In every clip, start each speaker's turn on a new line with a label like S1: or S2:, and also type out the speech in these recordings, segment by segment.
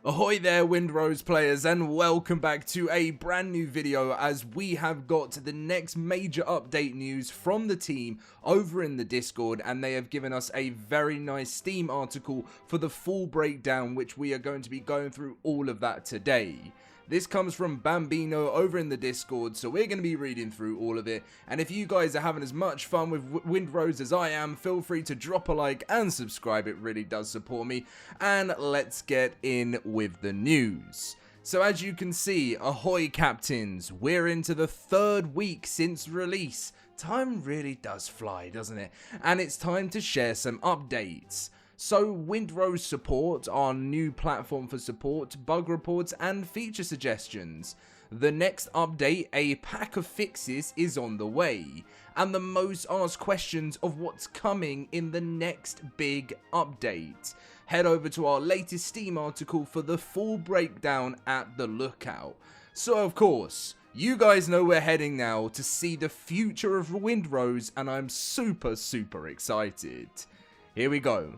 S1: Ahoy there, Windrose players, and welcome back to a brand new video as we have got the next major update news from the team over in the Discord, and they have given us a very nice Steam article for the full breakdown, which we are going to be going through all of that today. This comes from Bambino over in the Discord, so we're going to be reading through all of it. And if you guys are having as much fun with Windrose as I am, feel free to drop a like and subscribe. It really does support me. And let's get in with the news. So as you can see, ahoy captains, we're into the third week since release. Time really does fly, doesn't it? And it's time to share some updates. So Windrose.support, our new platform for support, bug reports and feature suggestions. The next update, a pack of fixes, is on the way. And the most asked questions of what's coming in the next big update. Head over to our latest Steam article for the full breakdown at the lookout. So of course, you guys know we're heading now to see the future of Windrose, and I'm super excited. Here we go.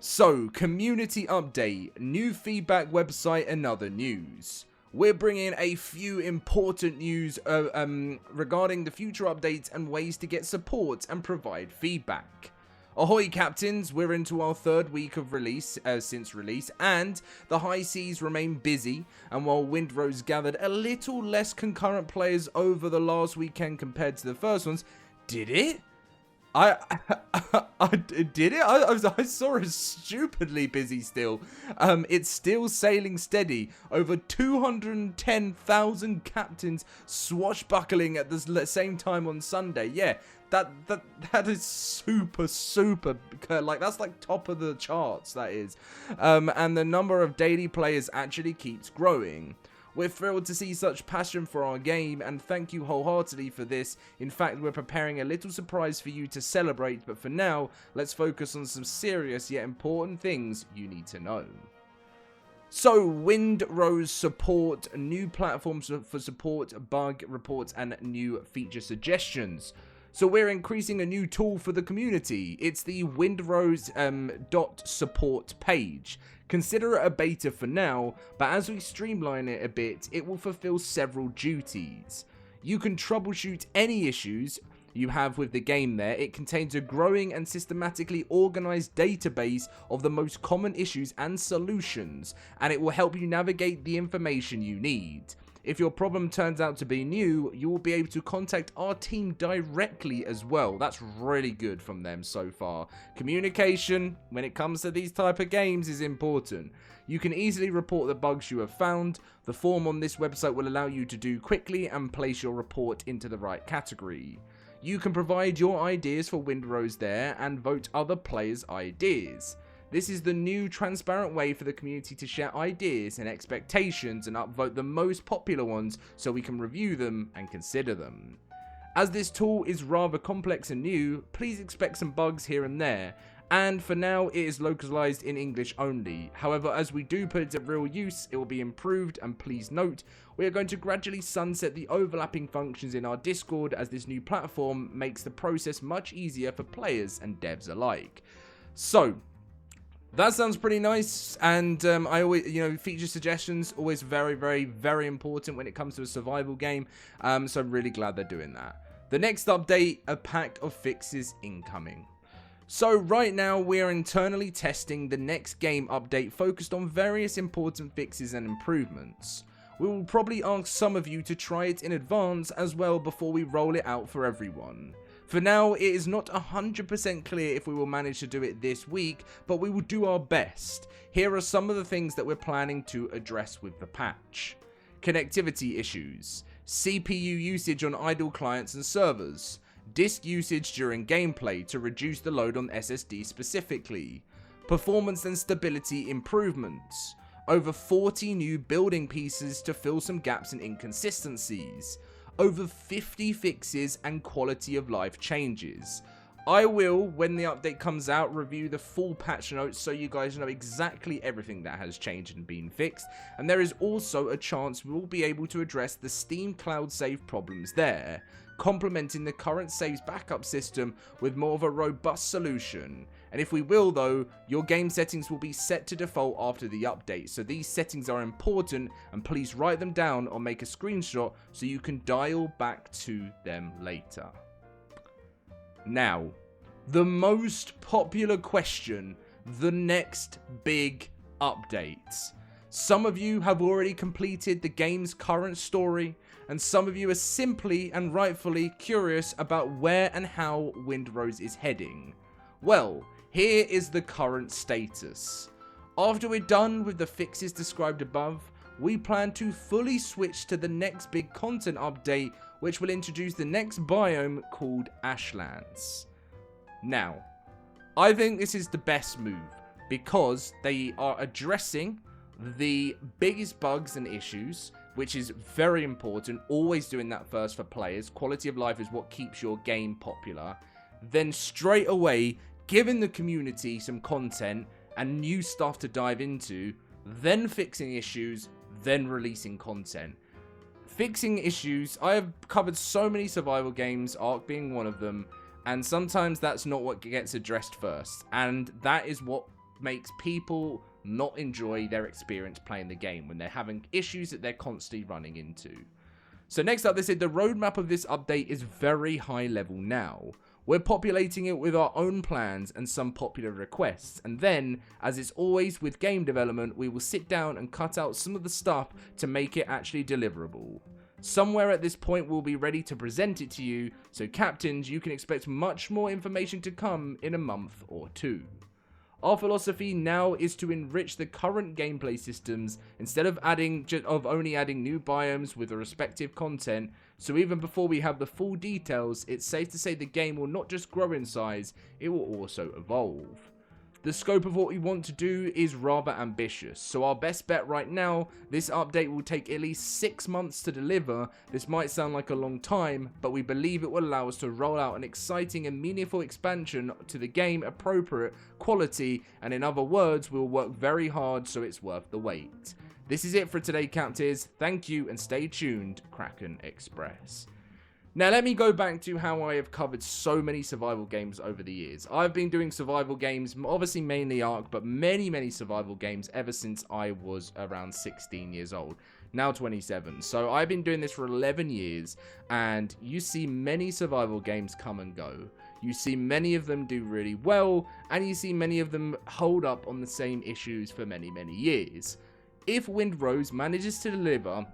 S1: So, community update, new feedback website and other news. We're bringing a few important news regarding the future updates and ways to get support and provide feedback. Ahoy captains, we're into our third week of release since release, and the high seas remain busy, and while Windrose gathered a little less concurrent players over the last weekend compared to the first ones, did it? I did it? I saw it stupidly busy still. It's still sailing steady. Over 210,000 captains swashbuckling at the same time on Sunday. Yeah, that is super, like, that's like top of the charts, that is. And the number of daily players actually keeps growing. We're thrilled to see such passion for our game, and thank you wholeheartedly for this. In fact, we're preparing a little surprise for you to celebrate, but for now, let's focus on some serious yet important things you need to know. So, Windrose.support, new platforms for support, bug reports, and new feature suggestions. So we're increasing a new tool for the community. It's the Windrose.support page. Consider it a beta for now, but as we streamline it a bit, it will fulfill several duties. You can troubleshoot any issues you have with the game there. It contains a growing and systematically organized database of the most common issues and solutions, and it will help you navigate the information you need. If your problem turns out to be new, you will be able to contact our team directly as well. That's really good from them so far. Communication, when it comes to these type of games, is important. You can easily report the bugs you have found. The form on this website will allow you to do quickly and place your report into the right category. You can provide your ideas for Windrose there and vote other players' ideas. This is the new transparent way for the community to share ideas and expectations and upvote the most popular ones so we can review them and consider them. As this tool is rather complex and new, please expect some bugs here and there, and for now it is localized in English only. However, as we do put it to real use, it will be improved, and please note, we are going to gradually sunset the overlapping functions in our Discord as this new platform makes the process much easier for players and devs alike. So, that sounds pretty nice, and I always, feature suggestions, always very important when it comes to a survival game, so I'm really glad they're doing that. The next update, a pack of fixes incoming. So right now, we are internally testing the next game update focused on various important fixes and improvements. We will probably ask some of you to try it in advance as well before we roll it out for everyone. For now, it is not 100% clear if we will manage to do it this week, but we will do our best. Here are some of the things that we're planning to address with the patch. Connectivity issues, CPU usage on idle clients and servers, disk usage during gameplay to reduce the load on SSD specifically, performance and stability improvements, over 40 new building pieces to fill some gaps and inconsistencies, over 50 fixes and quality of life changes. I will, when the update comes out, review the full patch notes so you guys know exactly everything that has changed and been fixed, and there is also a chance we will be able to address the Steam Cloud save problems there, complementing the current saves backup system with more of a robust solution. And if we will though, your game settings will be set to default after the update. So these settings are important, and please write them down or make a screenshot so you can dial back to them later. Now, the most popular question, the next big updates. Some of you have already completed the game's current story, and some of you are simply and rightfully curious about where and how Windrose is heading. Well, here is the current status. After we're done with the fixes described above, we plan to fully switch to the next big content update, which will introduce the next biome called Ashlands. Now, I think this is the best move because they are addressing the biggest bugs and issues, which is very important, always doing that first for players. Quality of life is what keeps your game popular. Then straight away, giving the community some content and new stuff to dive into, then fixing issues, then releasing content. Fixing issues, I have covered so many survival games, Ark being one of them, and sometimes that's not what gets addressed first, and that is what makes people not enjoy their experience playing the game when they're having issues that they're constantly running into. So next up, they said the roadmap of this update is very high level now. We're populating it with our own plans and some popular requests, and then, as it's always with game development, we will sit down and cut out some of the stuff to make it actually deliverable. Somewhere at this point we'll be ready to present it to you, so captains, you can expect much more information to come in a month or two. Our philosophy now is to enrich the current gameplay systems instead of only adding new biomes with the respective content, so even before we have the full details, it's safe to say the game will not just grow in size, it will also evolve. The scope of what we want to do is rather ambitious, so our best bet right now, this update will take at least 6 months to deliver. This might sound like a long time, but we believe it will allow us to roll out an exciting and meaningful expansion to the game appropriate quality, and in other words, we'll work very hard so it's worth the wait. This is it for today, captives. Thank you and stay tuned, Kraken Express. Now let me go back to how I have covered so many survival games over the years. I've been doing survival games, obviously mainly Ark, but many survival games ever since I was around 16 years old. Now 27. So I've been doing this for 11 years, and you see many survival games come and go. You see many of them do really well, and you see many of them hold up on the same issues for many years. If Windrose manages to deliver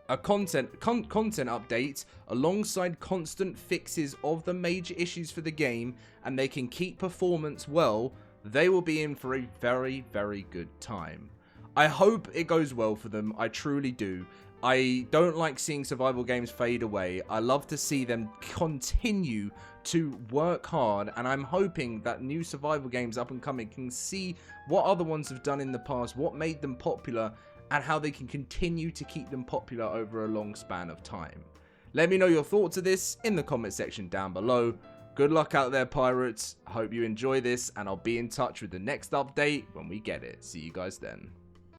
S1: a content update alongside constant fixes of the major issues for the game, and they can keep performance well, they will be in for a very good time. I hope it goes well for them. I truly do. I don't like seeing survival games fade away. I love to see them continue to work hard, and I'm hoping that new survival games up and coming can see what other ones have done in the past, what made them popular, and how they can continue to keep them popular over a long span of time. Let me know your thoughts of this in the comment section down below. Good luck out there, pirates. I hope you enjoy this, and I'll be in touch with the next update when we get it. See you guys then.